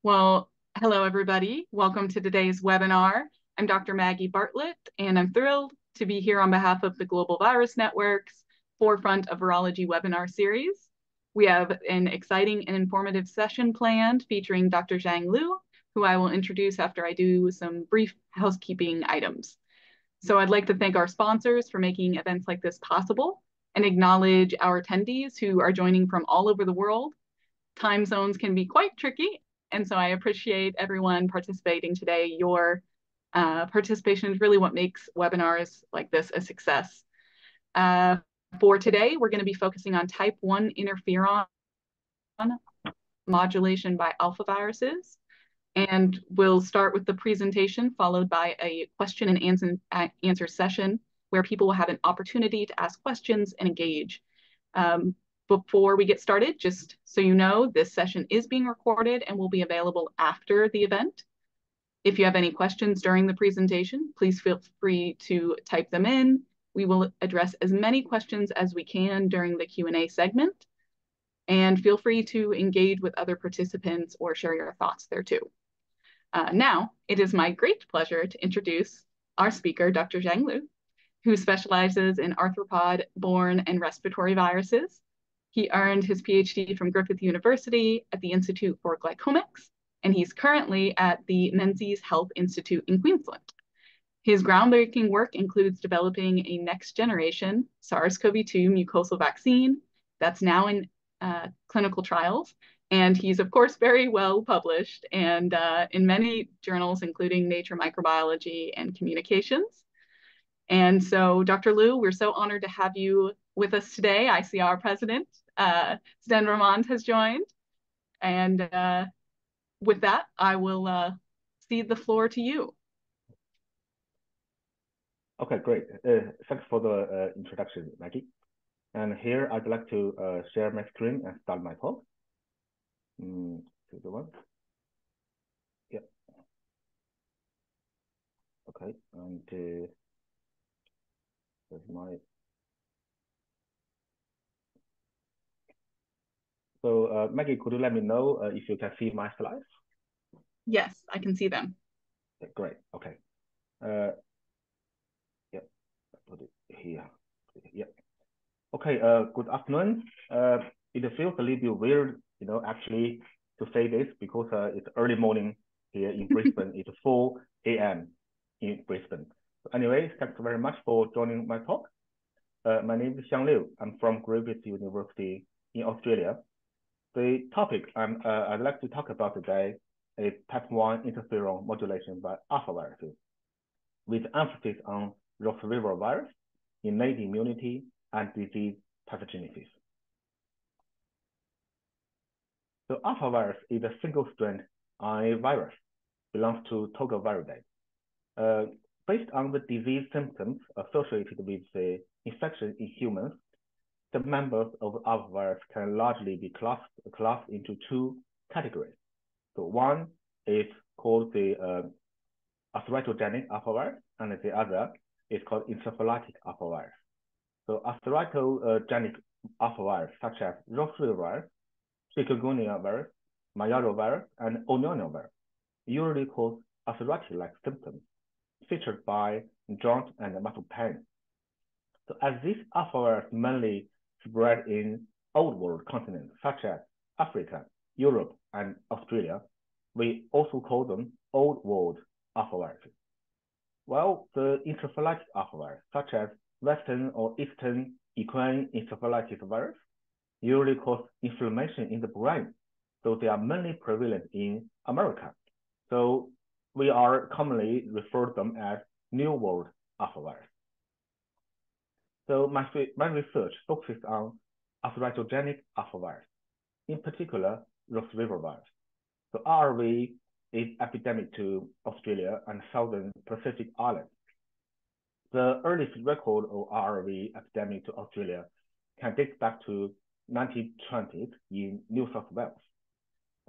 Well, hello, everybody. Welcome to today's webinar. I'm Dr. Maggie Bartlett, and I'm thrilled to be here on behalf of the Global Virus Network's Forefront of Virology webinar series. We have an exciting and informative session planned featuring Dr. Xiang Liu, who I will introduce after I do some brief housekeeping items. So I'd like to thank our sponsors for making events like this possible and acknowledge our attendees who are joining from all over the world. Time zones can be quite tricky, and so I appreciate everyone participating today. Your participation is really what makes webinars like this a success. For today, we're going to be focusing on type 1 interferon modulation by alphaviruses. And we'll start with the presentation, followed by a question and answer session where people will have an opportunity to ask questions and engage. Before we get started, just so you know, this session is being recorded and will be available after the event. If you have any questions during the presentation, please feel free to type them in. We will address as many questions as we can during the Q&A segment. And feel free to engage with other participants or share your thoughts there too. Now, it is my great pleasure to introduce our speaker, Dr. Xiang Liu, who specializes in arthropod-borne and respiratory viruses. He earned his PhD from Griffith University at the Institute for Glycomics, and he's currently at the Menzies Health Institute in Queensland. His groundbreaking work includes developing a next-generation SARS-CoV-2 mucosal vaccine that's now in clinical trials. And he's, of course, very well published and in many journals, including Nature Microbiology and Communications. And so, Dr. Liu, we're so honored to have you with us today. I see our president, Sten Ramond, has joined. And with that, I will cede the floor to you. Okay, great. Thanks for the introduction, Maggie. And here I'd like to share my screen and start my talk. To the one. Yeah. Okay, and there's my. So Maggie, could you let me know if you can see my slides? Yes, I can see them. Okay, great. Okay. Yeah. Put it here. Yeah. Okay. Good afternoon. It feels a little bit weird, actually, to say this because it's early morning here in Brisbane. It's 4 a.m. in Brisbane. So anyway, thanks very much for joining my talk. My name is Xiang Liu. I'm from Griffith University in Australia. The topic I'd like to talk about today is type 1 interferon modulation by alphaviruses, with emphasis on Rotavirus, innate immunity, and disease pathogenesis. So Alphavirus is a single-strand RNA virus, belongs to Togaviridae. Based on the disease symptoms associated with the infection in humans, the members of Alphavirus can largely be classed into two categories. So one is called the arthropod-borne Alphavirus, and the other is called encephalitic Alphavirus. So arthropod-borne Alphavirus, such as Rotavirus, chikungunya virus, Marburg, and onion virus, usually cause arthritis-like symptoms, featured by joint and muscle pain. So as these alphavirus mainly spread in Old World continents, such as Africa, Europe, and Australia, we also call them Old World alphaviruses. While the encephalitic alphavirus, such as Western or Eastern equine encephalitis virus, usually cause inflammation in the brain, so they are mainly prevalent in America. So we are commonly refer to them as New World alphavirus. So my research focuses on arthropod-borne alphavirus, in particular Rotavirus. So RV is epidemic to Australia and Southern Pacific Islands. The earliest record of RV epidemic to Australia can date back to 1920s in New South Wales.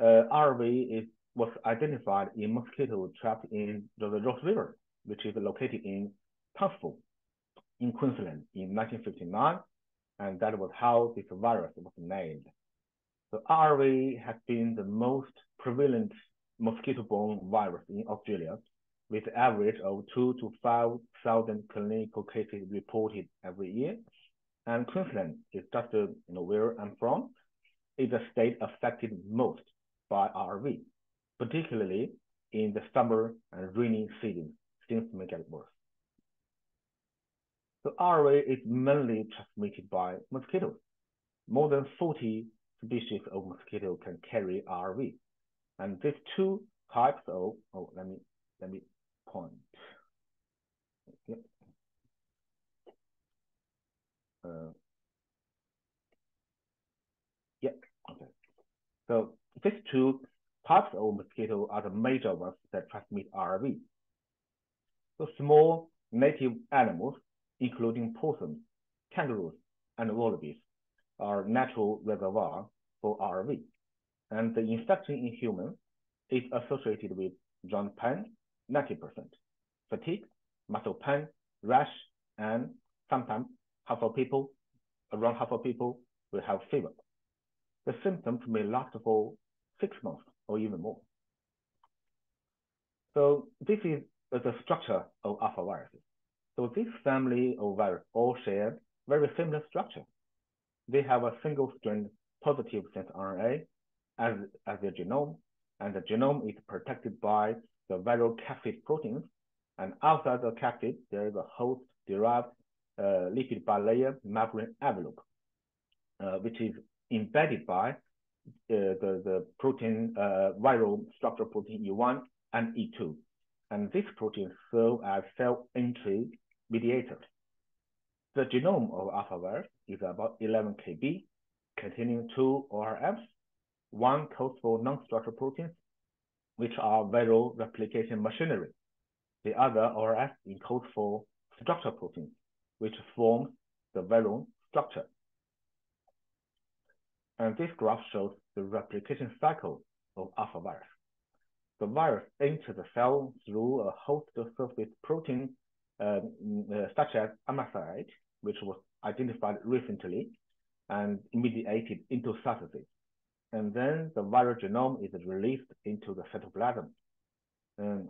RV was identified in mosquito trapped in the Ross River, which is located in Townsville in Queensland in 1959, and that was how this virus was named. So RV has been the most prevalent mosquito-borne virus in Australia, with an average of 2,000 to 5,000 clinical cases reported every year. And Queensland is just where I'm from, is the state affected most by RV, particularly in the summer and rainy seasons. Things may get worse. So RV is mainly transmitted by mosquitoes. More than 40 species of mosquito can carry RV, and these two types of let me point. Yep. Okay. So these two types of mosquito are the major ones that transmit RV. So small native animals, including possums, kangaroos, and wallabies, are natural reservoir for RV. And the infection in humans is associated with joint pain, 90%, fatigue, muscle pain, rash, and sometimes around half of people will have fever. The symptoms may last for 6 months or even more. So this is the structure of alphaviruses. So this family of viruses all share very similar structure. They have a single-strand positive sense RNA as their genome, and the genome is protected by the viral capsid proteins. And outside the capsid, there is a host-derived lipid bilayer membrane envelope, which is embedded by the protein, viral structure protein E1 and E2. And these proteins serve as cell entry mediators. The genome of alphavirus is about 11 kb, containing 2 ORFs. One codes for non-structural proteins, which are viral replication machinery. The other ORF encodes for structural proteins, which form the viral structure. And this graph shows the replication cycle of alphavirus. The virus enters the cell through a host surface protein such as amyloid, which was identified recently and mediated into cytosis. And then the viral genome is released into the cytoplasm. And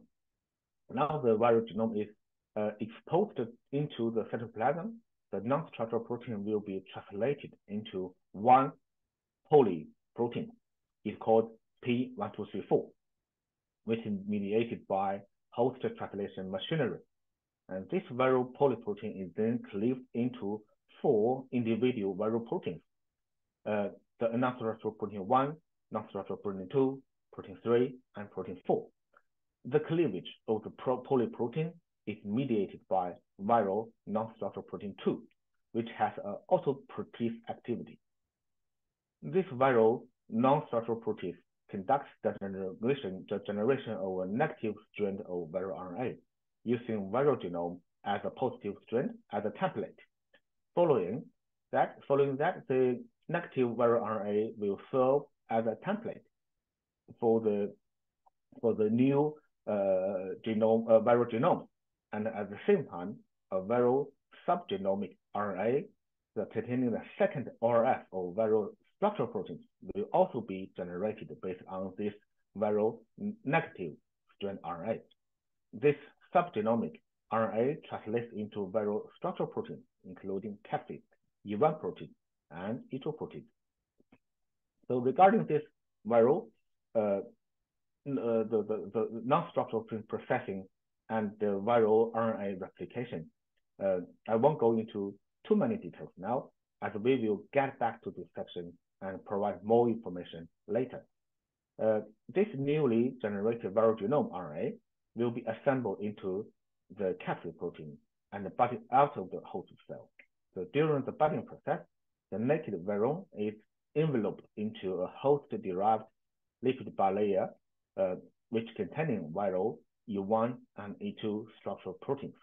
now the viral genome is exposed into the cytoplasm. The non-structural protein will be translated into one polyprotein. It's called P1234, which is mediated by host translation machinery. And this viral polyprotein is then cleaved into 4 individual viral proteins. The non-structural protein 1, non-structural protein 2, protein 3, and protein 4. The cleavage of the polyprotein is mediated by viral non-structural protein 2, which has an autoprotease activity. This viral non-structural protease conducts the generation of a negative strand of viral RNA using viral genome as a positive strand as a template. Following that, the negative viral RNA will serve as a template for the new viral genome, and at the same time, a viral subgenomic RNA containing the second ORF of viral structural proteins will also be generated based on this viral negative strand RNA. This subgenomic RNA translates into viral structural proteins, including capsid, E1 protein, and E2 protein. So regarding this viral, the non-structural protein processing and the viral RNA replication, I won't go into too many details now, as we will get back to this section and provide more information later. This newly generated viral genome RNA will be assembled into the capsid protein and budded out of the host cell. So during the budding process, the naked viral is enveloped into a host-derived lipid bilayer, which containing viral E1 and E2 structural proteins.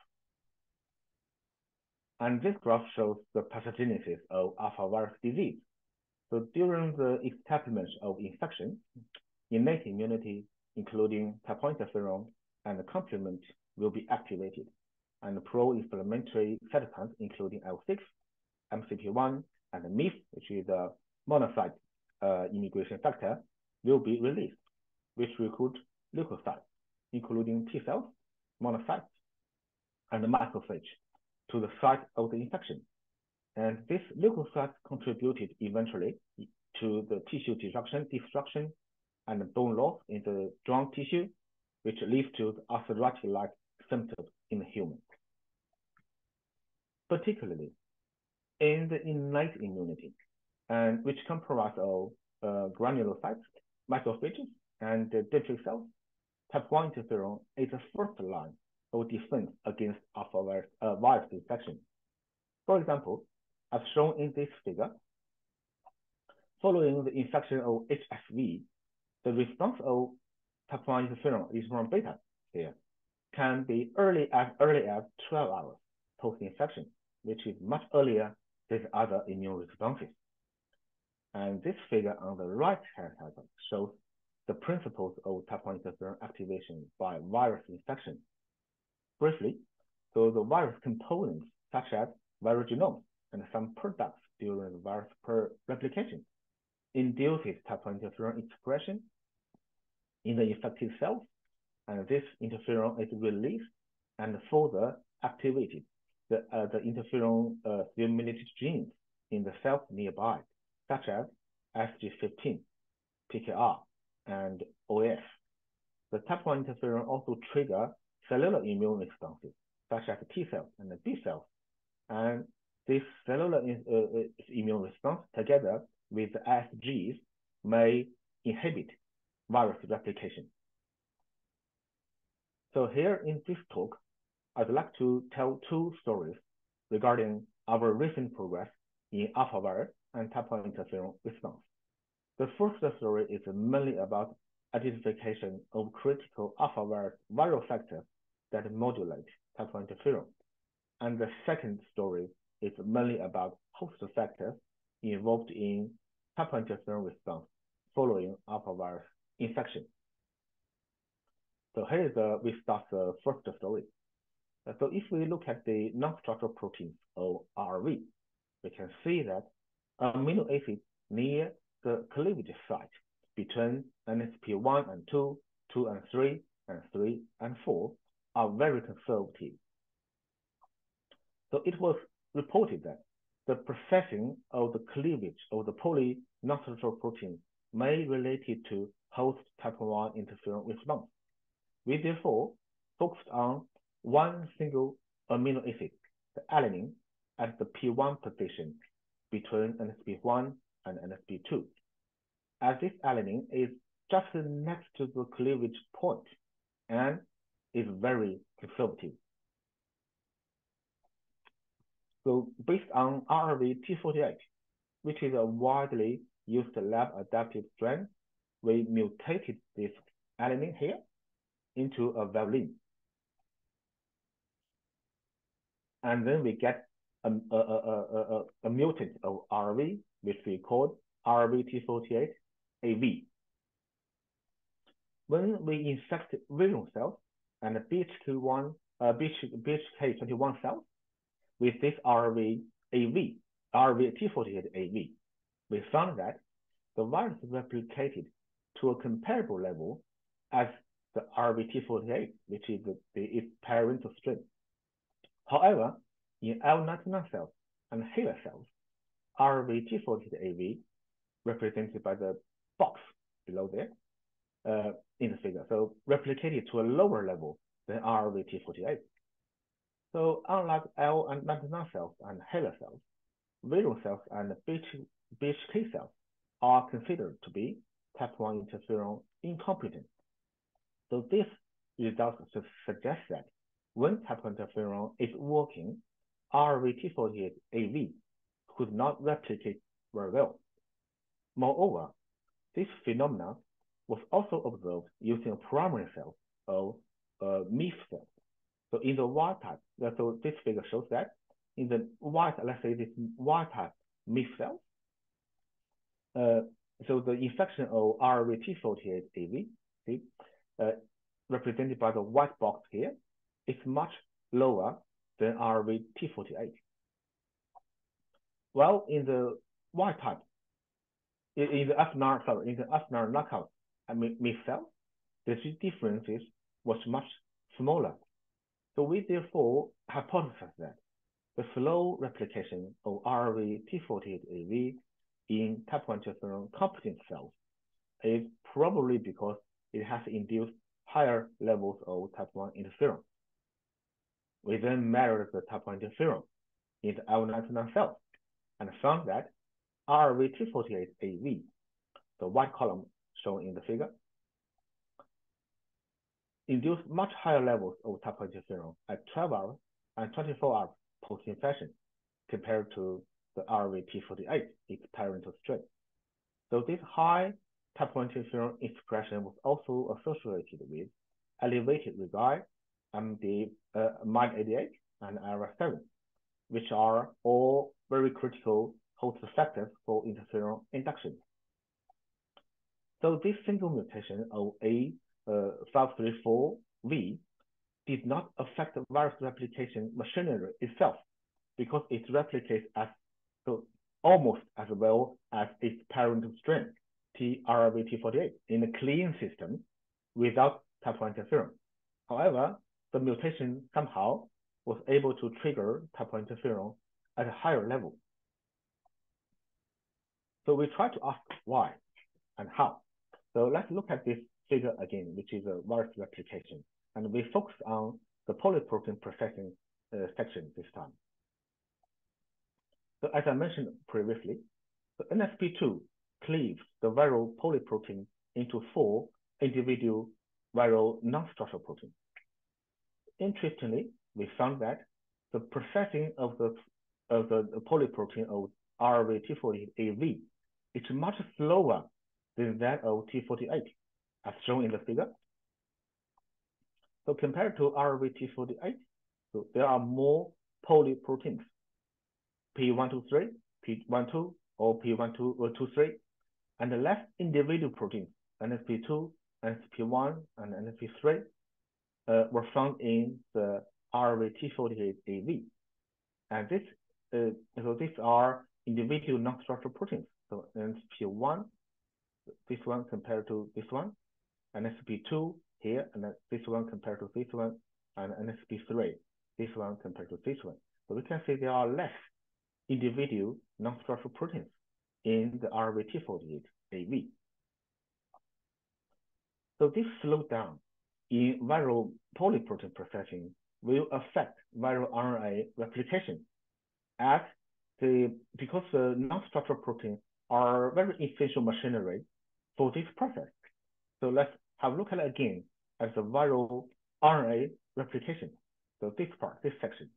And this graph shows the pathogenesis of alphavirus disease. So during the establishment of infection, innate immunity, including type 1 interferon and the complement, will be activated, and pro-inflammatory cytokines, including IL-6, MCP1, and MIF, which is a monocyte immigration factor, will be released, which recruit leukocytes, including T cells, monocytes, and macrophage, to the site of the infection. And these leukocytes contributed eventually to the tissue destruction, and bone loss in the joint tissue, which leads to the arthritis-like symptoms in the human. Particularly in the innate immunity, and which comprise of granulocytes, macrophages, and dendritic cells, type 1 interferon is the first line of defense against virus infection. For example, as shown in this figure, following the infection of HSV, the response of type 1 interferon beta here can be as early as 12 hours post-infection, which is much earlier than other immune responses. And this figure on the right-hand side shows the principles of type 1 interferon activation by virus infection. Briefly, so the virus components such as viral genomes and some products during the virus replication induces type 1 interferon expression in the infected cells, and this interferon is released and further activated the interferon stimulated genes in the cells nearby, such as SG15, PKR, and OS. The type 1 interferon also trigger cellular immune responses, such as T cells and B cells, and this cellular immune response together with the ISGs may inhibit virus replication. So here in this talk, I'd like to tell two stories regarding our recent progress in alphavirus and type 1 interferon response. The first story is mainly about identification of critical alphavirus viral factors that modulate type 1 interferon. And the second story is mainly about host factors involved in type 1 interferon response following alphavirus infection. So here is we start the first story. So if we look at the non-structural proteins or RV, we can see that amino acids near the cleavage site between NSP1 and 2, 2 and 3, and 3 and 4 are very conservative. So it was reported that the processing of the cleavage of the poly non-structural protein may be related to host type 1 interferon response. We therefore focused on one single amino acid, the alanine, at the P1 position between NSP1 and NSP2. As this alanine is just next to the cleavage point and is very conservative. So based on RRV-T48, which is a widely used lab-adapted strain, we mutated this alanine here into a valine. And then we get a mutant of RRV, which we called RRV-T48-AV. When we infect viral cells and BHK21 cells with this RRV-T48-AV, we found that the virus replicated to a comparable level as the RRV-T48, which is its parental strain. However, in L99 cells and HeLa cells, RRV-T48-AV, represented by the box below there in the figure, so replicated to a lower level than RRV-T48. So unlike L99 cells and HeLa cells, viral cells and BHK cells are considered to be type 1 interferon incompetent. So this result suggests that when type 1 interferon is working, RRV-T48-AV could not replicate very well. Moreover, this phenomenon was also observed using a primary cell of MEF cells. So in the wild type, so this figure shows that in the wild, let's say this wild type MEF cells, so the infection of RRV-T48-AV, represented by the white box here, is much lower than RRV-T48. While in the wild type, in the F9 knockout MEF cell, the differences was much smaller. So we therefore hypothesized that the slow replication of RV-T48AV in type 1 interferon competent cells is probably because it has induced higher levels of type 1 interferon. We then measured the type 1 interferon in the L99 cells and found that RV-T48AV, the white column shown in the figure, induced much higher levels of type 1 interferon at 12 hours and 24 hours post-infection compared to the RV-T48, its parental strain. So this high type 1 interferon expression was also associated with elevated RIG-I, MID88, and IRF7, which are all very critical host factors for interferon induction. So this single mutation of A534V did not affect the virus replication machinery itself because it replicates almost as well as its parental strain, TRV-T48, in a clean system without type 1 interferon. However, the mutation somehow was able to trigger type 1 interferon at a higher level. So we try to ask why and how. So let's look at this figure again, which is a virus replication. And we focus on the polyprotein processing section this time. So as I mentioned previously, the NSP2 cleaves the viral polyprotein into 4 individual viral non-structural proteins. Interestingly, we found that the processing of the polyprotein of RV-T48AV is much slower than that of T48, as shown in the figure. So compared to RV-T48, so there are more polyproteins, P123, P12, or P1223, and less individual proteins, NSP2, NSP1, and NSP3, were found in the RV-T48AV. And so these are individual non-structural proteins. So NSP1, this one compared to this one, NSP2 here, and this one compared to this one, and NSP3, this one compared to this one. So we can see there are less individual non-structural proteins in the RV-T48AV. So this slowdown in viral polyprotein processing will affect viral RNA replication because the non-structural proteins are very essential machinery for this process. So let's have a look at it again as the viral RNA replication. So this part, this section.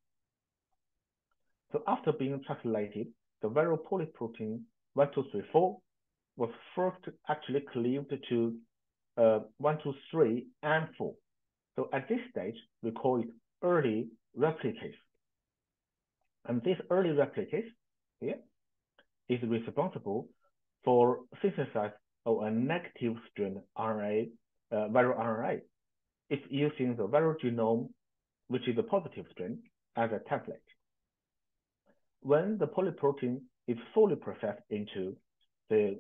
So after being translated, the viral polyprotein 1234 was first actually cleaved to 1, 2, 3, and 4. So at this stage, we call it early replicase. And this early replicase here is responsible for synthesis of a negative strain RNA, viral RNA. It's using the viral genome, which is a positive strain, as a template. When the polyprotein is fully processed into the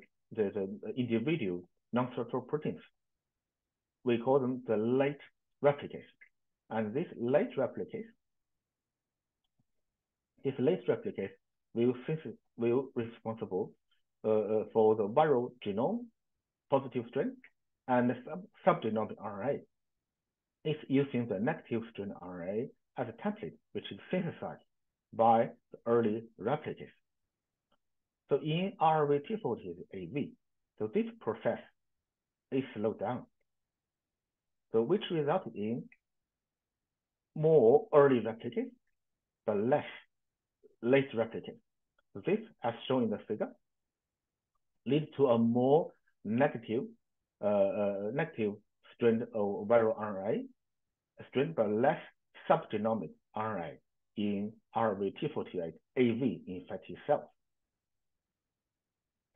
individual non-structural proteins, we call them the late replicase. And this late replicase will responsible for the viral genome, positive strain, and the subgenomic RNA. It's using the negative strain RNA as a template, which is synthesized by the early replicase. So in RV-T48AV, so this process is slowed down. So which resulted in more early replicase, but less late replicase. So this, as shown in the figure, leads to a more negative strain of viral RNA, strain, but less subgenomic RNA in RV-T48AV infected cells.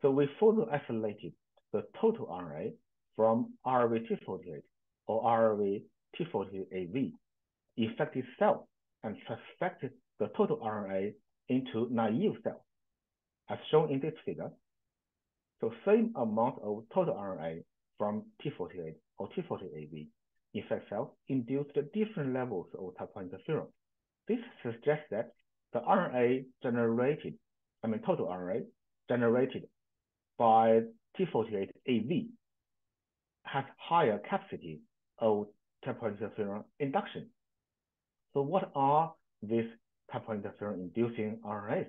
So we further isolated the total RNA from RV-T48 or RV-T48AV infected cells and suspected the total RNA into naive cells, as shown in this figure. So same amount of total RNA from T48 or T40AV infect cells induced different levels of type I interferon. This suggests that the RNA generated, total RNA generated by T48AV has higher capacity of type I interferon induction. So what are these type I interferon inducing RNAs?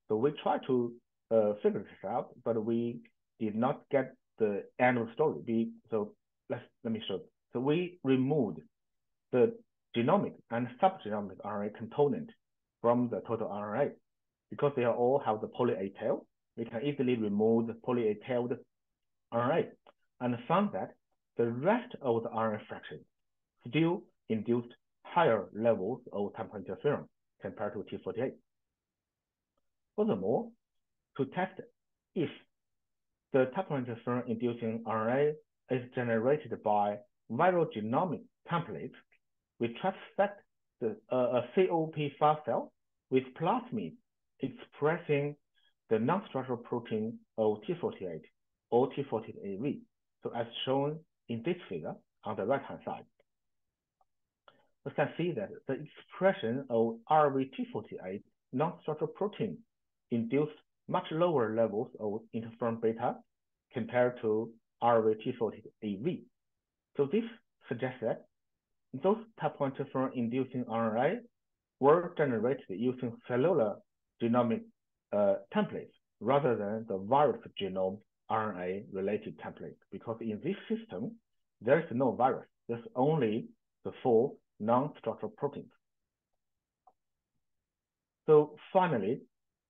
So we tried to figure this out, but we did not get the end of the story. So let me show. So we removed the genomic and subgenomic RNA component from the total RNA because they all have the poly A tail. We can easily remove the poly A tailed RNA and found that the rest of the RNA fraction still induced higher levels of type I interferon compared to T48. Furthermore, to test if the type I interferon inducing RNA is generated by viral genomic templates, we transfect a COP5 cell with plasmid expressing the non-structural protein of T48 or T48AV. So as shown in this figure on the right-hand side, we can see that the expression of RVT48 non-structural protein induced much lower levels of interferon beta compared to RVT48AV. So this suggests that those type I interferon inducing RNA were generated using cellular genomic templates rather than the virus genome RNA related template, because in this system, there is no virus. There's only the 4 non-structural proteins. So finally,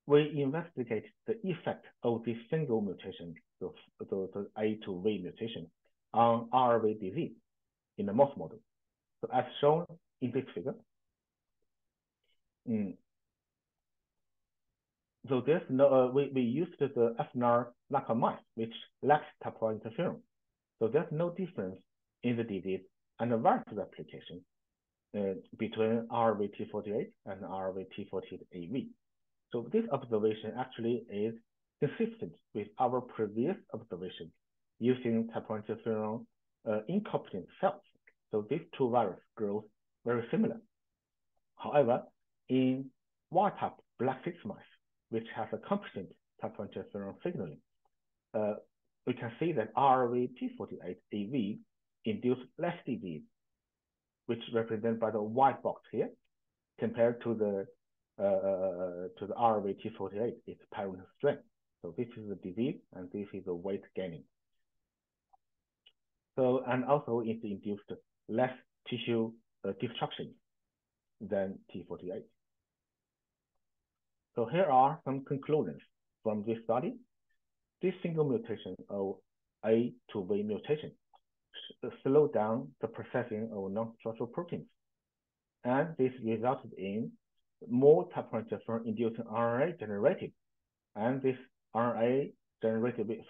we investigate the effect of this single mutation, the A to V mutation, on RV disease in the mouse model. So as shown in this figure, so there's no, we used the FNR knockout mice, which lacks type I interferon. So there's no difference in the disease and the virus replication between RVT48 and RVT48AV. So this observation actually is consistent with our previous observation using type I interferon incompetent cells. So these two viruses grow very similar. However, in wild-type black 6 mice, which has a competent type I interferon signaling, we can see that RVT48AV induced less disease, which is represented by the white box here, compared to the RVT48, its parent strain. So this is the disease, and this is the weight gaining. So, and also it induced less tissue destruction than T48. So here are some conclusions from this study. This single mutation of A to V mutation slowed down the processing of non-structural proteins. And this resulted in more type I interferon inducing RNA generated. And this RNA generated,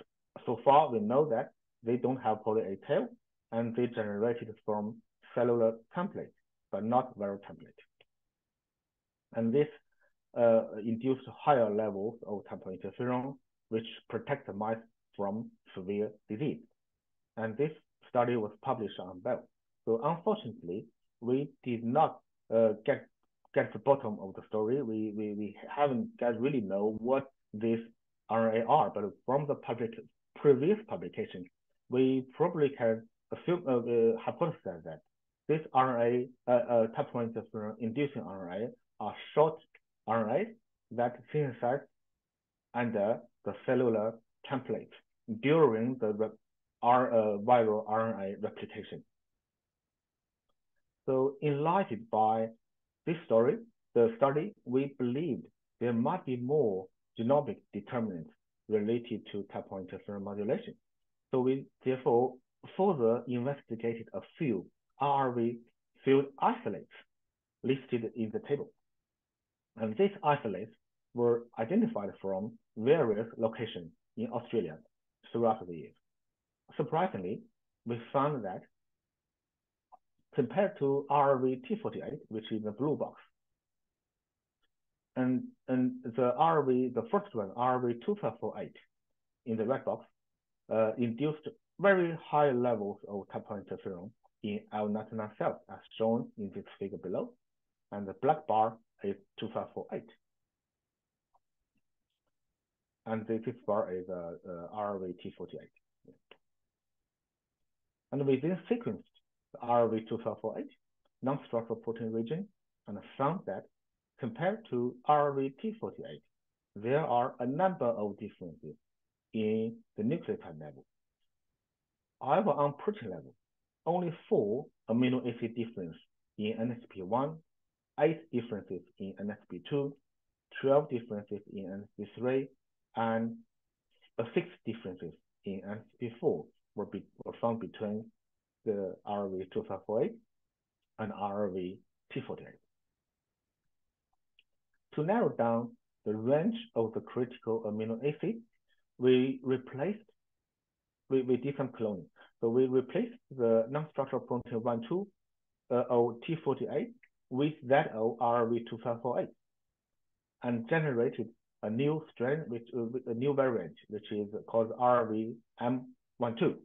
so far we know that they don't have poly A tail, and they generated from cellular template, but not viral template. And this induced higher levels of type I interferon, which protect the mice from severe disease. And this study was published on Bell. So unfortunately, we did not get the bottom of the story. We haven't really know what these RNA are, but from the previous publication, we probably can assume hypothesize that this RNA type I interferon inducing RNA are short RNAs that synthesize under the cellular template during the viral RNA replication. So enlightened by this story, we believed there might be more genomic determinants related to type I interferon modulation. So we therefore further investigated a few RV field isolates listed in the table. And these isolates were identified from various locations in Australia throughout the years. Surprisingly, we found that compared to RVT48, which is the blue box, and the first one, RV2548, in the red box, induced very high levels of type I interferon in L99 cells, as shown in this figure below. And the black bar is 2548. And this bar is RRV-T48. And we then sequenced the RRV-2548 non-structural protein region and found that compared to RRV-T48, there are a number of differences in the nucleotide level. However, on protein level, only 4 amino acid differences in NSP1, 8 differences in NSP2, 12 differences in NSP3, and 6 differences in NSP4 were found between the RRV-2548 and RRV-T48. To narrow down the range of the critical amino acid, we did some cloning. So we replaced the non-structural protein 1, 2 of T48 with that of RRV-2548 and generated a new strain, a new variant, which is called RRV-M12.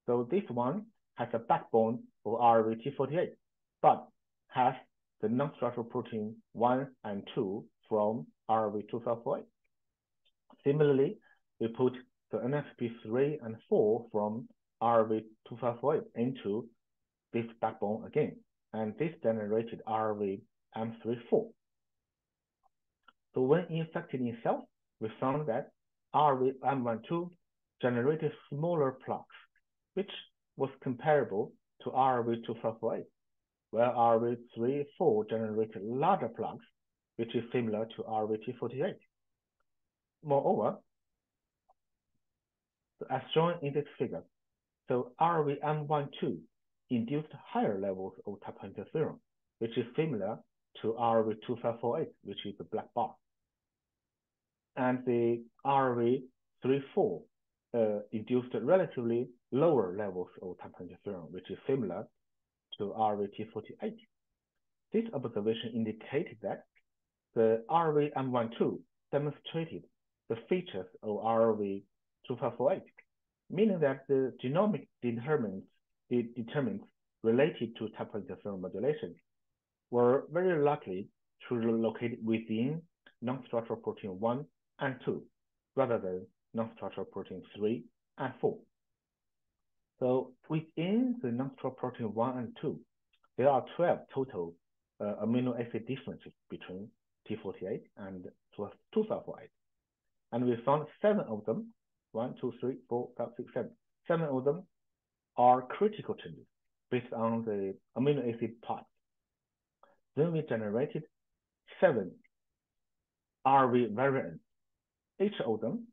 So this one has a backbone of RRV-T48, but has the non-structural protein 1 and 2 from RRV-2548. Similarly, we put the NSP3 and 4 from RRV-2548 into this backbone again, and this generated RRV-M34. So when infected in cells, we found that RRV-M12 generated smaller plaques, which was comparable to RRV-2548, where RRV-34 generated larger plaques, which is similar to RRV-T48. Moreover, as shown in this figure, so RRV-M12 induced higher levels of type I interferon, which is similar to RRV-2548, which is the black bar. And the RRV-34 induced relatively lower levels of type I interferon, which is similar to RRV-T48. This observation indicated that the RRV-M12 demonstrated the features of RRV-2548, meaning that the genomic determinants related to type I interferon modulation were very likely to locate within non-structural protein 1 and 2, rather than non-structural protein 3 and 4. So within the non-structural protein 1 and 2, there are 12 total amino acid differences between T48 and 2548. And we found 7 of them, 1, 2, 3, 4, 5, 6, 7. 7 of them are critical changes based on the amino acid part. Then we generated 7 RV variants. Each of them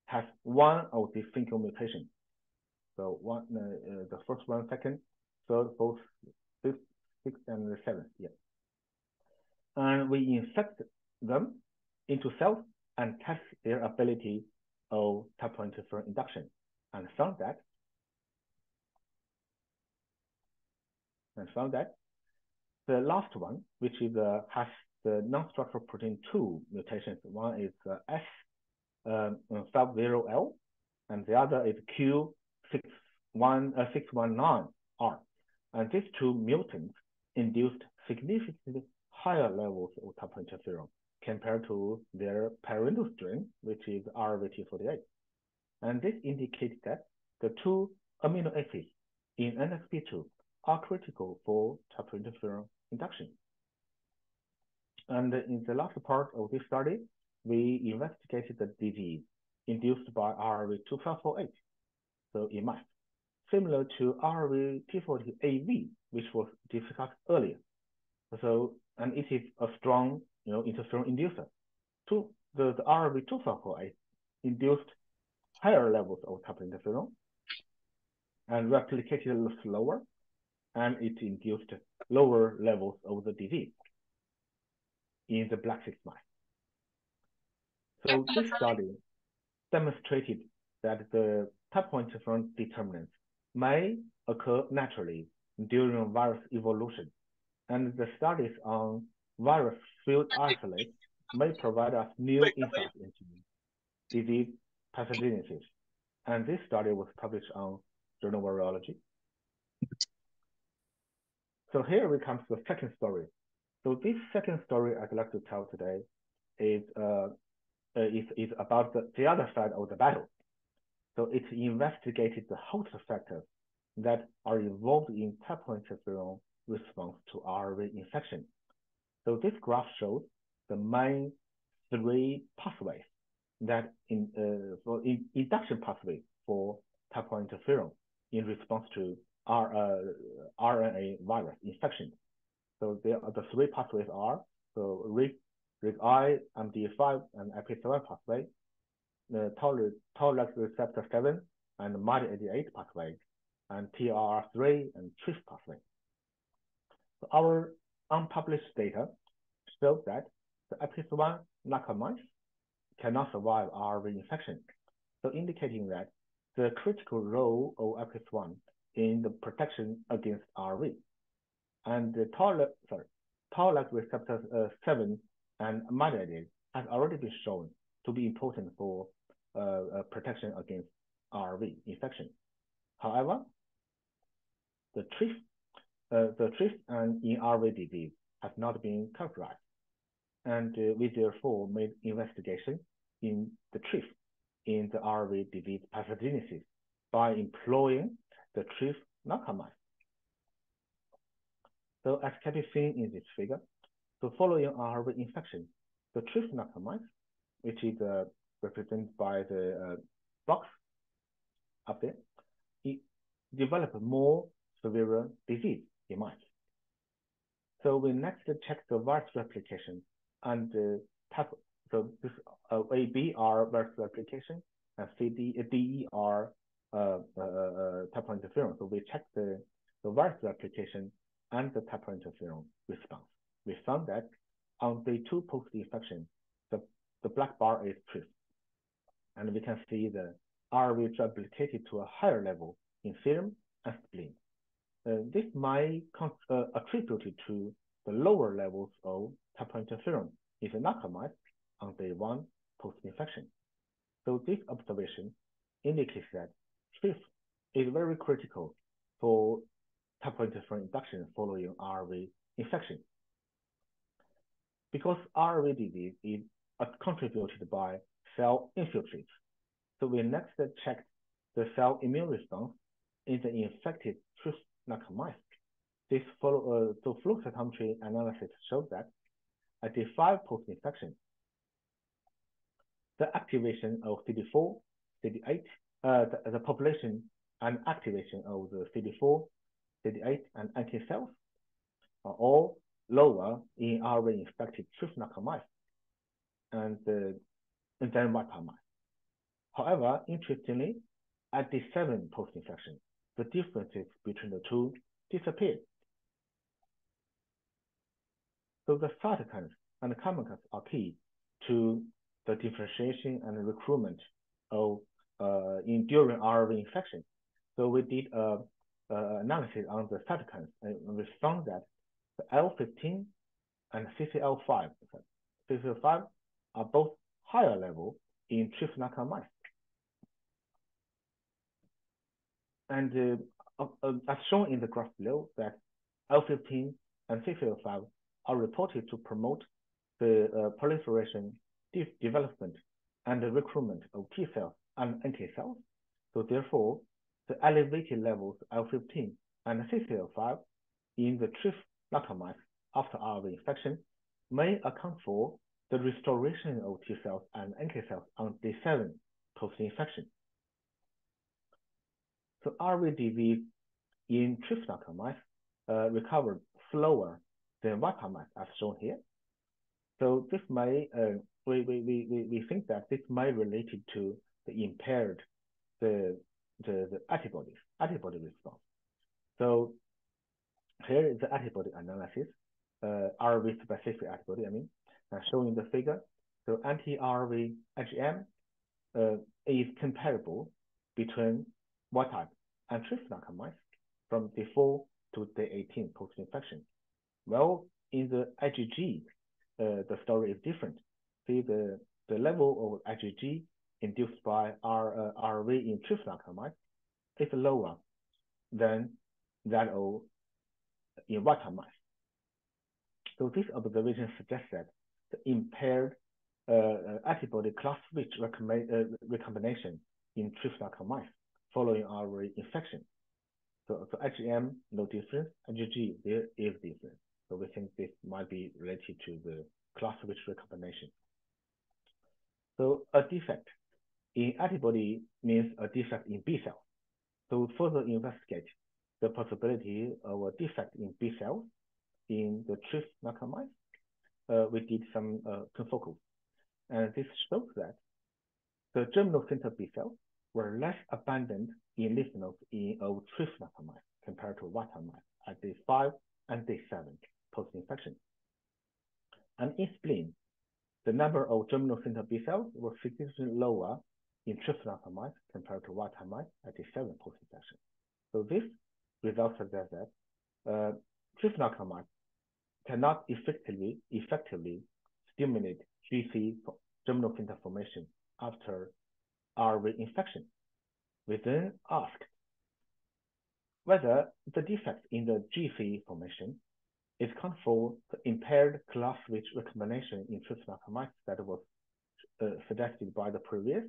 has one of the single mutations. So the first one, second, third, fourth, fifth, sixth, and the seventh. Yeah. And we infect them into cells and test their ability of type I interferon induction, and found that the last one, which is has the non-structural protein 2 mutations. One is S50L, and the other is Q619R. And these 2 mutants induced significantly higher levels of type I interferon compared to their parental strain, which is RRV-T48. And this indicates that the 2 amino acids in NSP2 are critical for type I interferon induction. And in the last part of this study, we investigated the disease induced by RRV-2548, so in mice, similar to RRV-T40AV, which was discussed earlier. So, and it is a strong, interferon inducer. The RRV-2548 induced higher levels of type I interferon and replicated slower, and it induced lower levels of the disease in the black 6 mice. So this study demonstrated that the type I interferon determinants may occur naturally during virus evolution, and the studies on virus field isolates may provide us new insights into disease pathogenesis. And this study was published on journal Virology. So here we come to the second story. So this second story I'd like to tell today is about the other side of the battle. So it investigated the host factors that are involved in type 1 interferon response to RV infection. So this graph shows the main three pathways that for induction pathway for type 1 interferon in response to RNA virus infection. So the three pathways are RIG-I, MD5, and AP7 pathway, the toll-like receptor 7 and MAD88 pathway, and TRR3 and TRIF pathway. So our unpublished data shows that the AP1 knockout mice cannot survive RV infection, so indicating that the critical role of AP1 in the protection against RV. And the toll-like receptor 7 and MAD88 has already been shown to be important for protection against RV infection. However, the TRIF and in RV disease has not been characterized, and we therefore made investigation in the TRIF in the RV disease pathogenesis by employing the TRIF knockout mice. So as can be seen in this figure, so following RV infection, the TRIF knockout mice, which is represented by the box up there, it developed more severe disease in mice. So we next check the virus replication and so this ABR virus replication and DER type 1 interferon. So we check the virus replication and the type 1 interferon response. We found that on day 2 post-infection, the black bar is TRIF, and we can see the RV replicated to a higher level in serum and spleen. This might attributed to the lower levels of type 1 interferon in the knockout mice on day 1 post-infection. So this observation indicates that TRIF is very critical for type 1 interferon induction following RV infection. Because RV disease is contributed by cell infiltrates, so we next checked the cell immune response in the infected TRIF knockout mice. This flow cytometry analysis shows that at day 5 post-infection, the activation of CD4, CD8, the population and activation of the CD4, CD8, and NK cells are all lower in RV infected TRIF knockout mice and then wild-type mice. However, interestingly, at day 7 post-infection, the differences between the two disappeared. So the cytokines and the chemicals are key to the differentiation and recruitment of during RV infection. So we did analysis on the cytokines, and we found that the L15 and CCL5 are both higher level in TRIF knockout mice. And as shown in the graph below, that L15 and CCL5 are reported to promote the proliferation, development, and the recruitment of T cells and NK cells. So therefore, the elevated levels of L15 and CCL5 in the TRIF knockout mice after RV infection may account for the restoration of T cells and NK cells on day 7 post-infection. So RV disease in TRIF knockout mice recovered slower than wild-type mice, as shown here. So this may we think that this may related to the impaired the antibody response. So here is the antibody analysis, RV specific antibody, showing the figure. So anti-RV IgM is comparable between wild type and TRIF knockout mice from day 4 to day 18 post-infection. Well, in the IgG, the story is different. See, the level of IgG induced by RV in TRIF knockout mice is lower than that of in water mice. So this observation suggests that the impaired antibody class switch recombination in Trypanosoma mice following our infection. So IgM, no difference, IgG, there is difference. So we think this might be related to the class switch recombination. So a defect in antibody means a defect in B cells. So to further investigate the possibility of a defect in B cells in the Trypanosoma mice, we did some confocal. And this shows that the germinal center B cells were less abundant in lymph nodes in Trypanosoma mice compared to water mice at day 5 and day 7 post-infection. And in spleen, the number of germinal center B cells was significantly lower in Trypanosoma mice compared to water mice at day 7 post-infection. So this result suggests that Trypanosoma mice cannot effectively stimulate GC germinal center formation after RV infection. We then asked whether the defect in the GC formation is accounted for the impaired class switch recombination in Trypanosoma mice that was suggested by the previous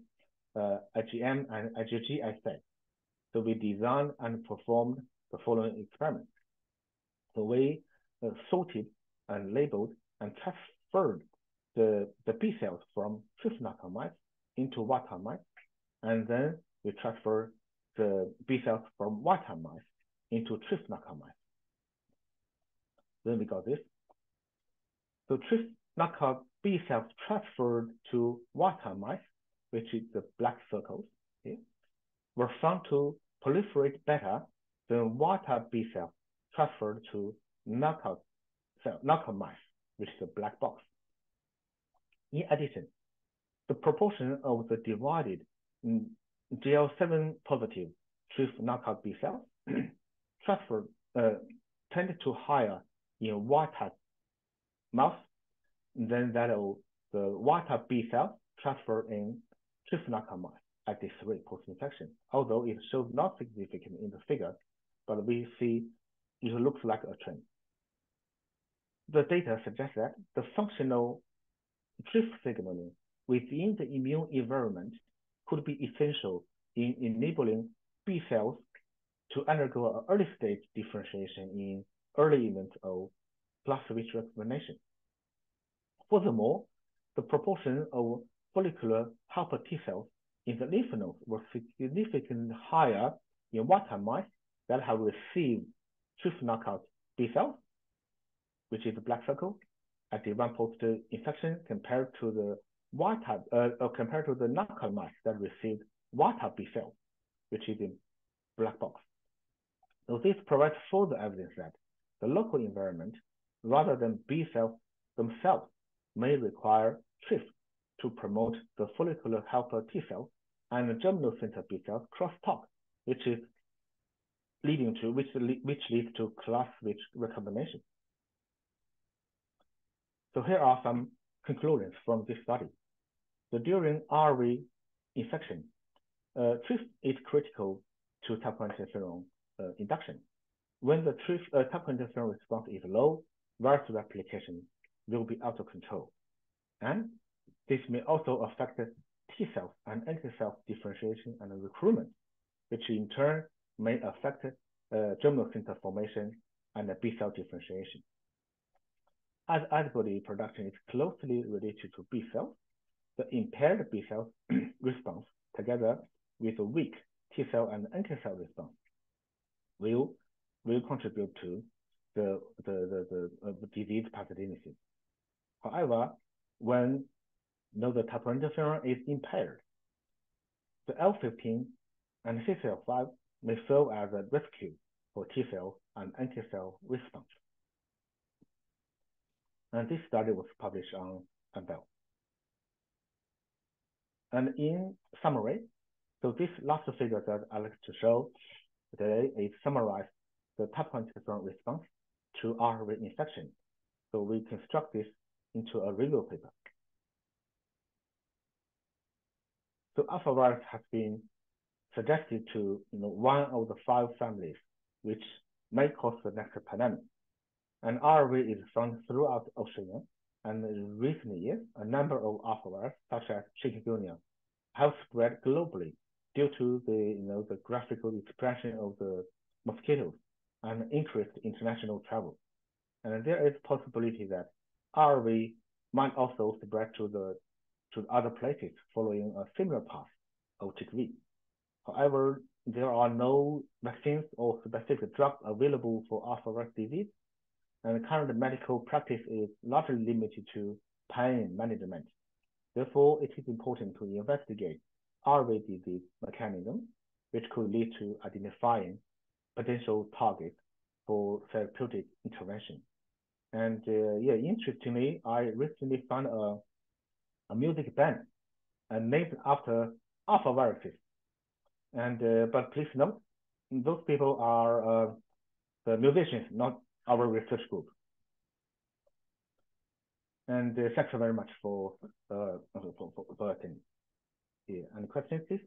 IgM and IgG assay. So we designed and performed the following experiments. So we sorted and labeled and transferred the B cells from Trypanosoma mice into water mice, and then we transfer the B cells from water mice into Trypanosoma mice. Then we got this. So Trypanosoma B cells transferred to water mice, which is the black circles here, were found to proliferate better than water B cells transferred to knockout mice, which is the black box. In addition, the proportion of the divided GL7 positive Trypanosoma B cells transferred tended to higher in water mouse than that of the water B cells transferred in Trypanosoma mice at day 3 post-infection. Although it shows not significant in the figure, but we see it looks like a trend. The data suggests that the functional drift signaling within the immune environment could be essential in enabling B cells to undergo an early stage differentiation in early events of class switch recombination. Furthermore, the proportion of follicular helper T cells in the lymph nodes was significantly higher in water mice that have received Trypanosoma B cells, which is the black circle, at the 1 post-infection compared to the knockout mice that received water B cells, which is the black box. So this provides further evidence that the local environment, rather than B cells themselves, may require TRIF to promote the follicular helper T cells and the germinal center B cells crosstalk, which leads to class switch recombination. So here are some conclusions from this study. So during RV infection, TRIF is critical to type 1 interferon induction. When the type 1 interferon response is low, virus replication will be out of control. And this may also affect T cells and NK cells differentiation and recruitment, which in turn may affect germinal center formation and B cell differentiation. As antibody production is closely related to B cells, the impaired B cell response together with a weak T cell and NK cell response will contribute to the disease pathogenesis. However, when the type 1 interferon is impaired, the L15 and CCL5 may serve as a rescue for T cell and NK cell response. And this study was published on Bell. And in summary, so this last figure that I'd like to show today is summarize the type 1 interferon response to RV infection. So we construct this into a review paper. So Alphavirus has been suggested to one of the 5 families which may cause the next pandemic. And RV is found throughout Oceania, and in recent years, a number of arthroviruses, such as chikungunya, have spread globally due to the graphical expression of the mosquitoes and increased international travel. And there is possibility that RV might also spread to other places following a similar path of TICV. However, there are no vaccines or specific drugs available for arthrovirus disease, and current medical practice is largely limited to pain management. Therefore, it is important to investigate RV disease mechanism, which could lead to identifying potential targets for therapeutic intervention. And interestingly, I recently found a music band named after Alphaviruses. And but please note, those people are the musicians, not our research group. And thank you very much for attending. Yeah, any questions, please?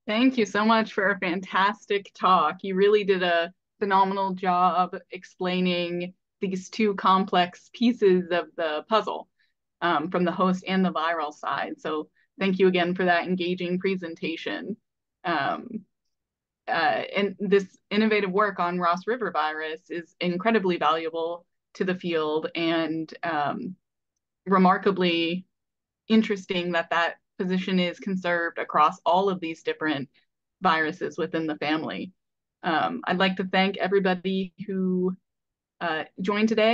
Thank you so much for a fantastic talk. You really did a phenomenal job explaining these two complex pieces of the puzzle, from the host and the viral side. So thank you again for that engaging presentation. And this innovative work on Ross River virus is incredibly valuable to the field, and remarkably interesting that that position is conserved across all of these different viruses within the family. I'd like to thank everybody who joined today.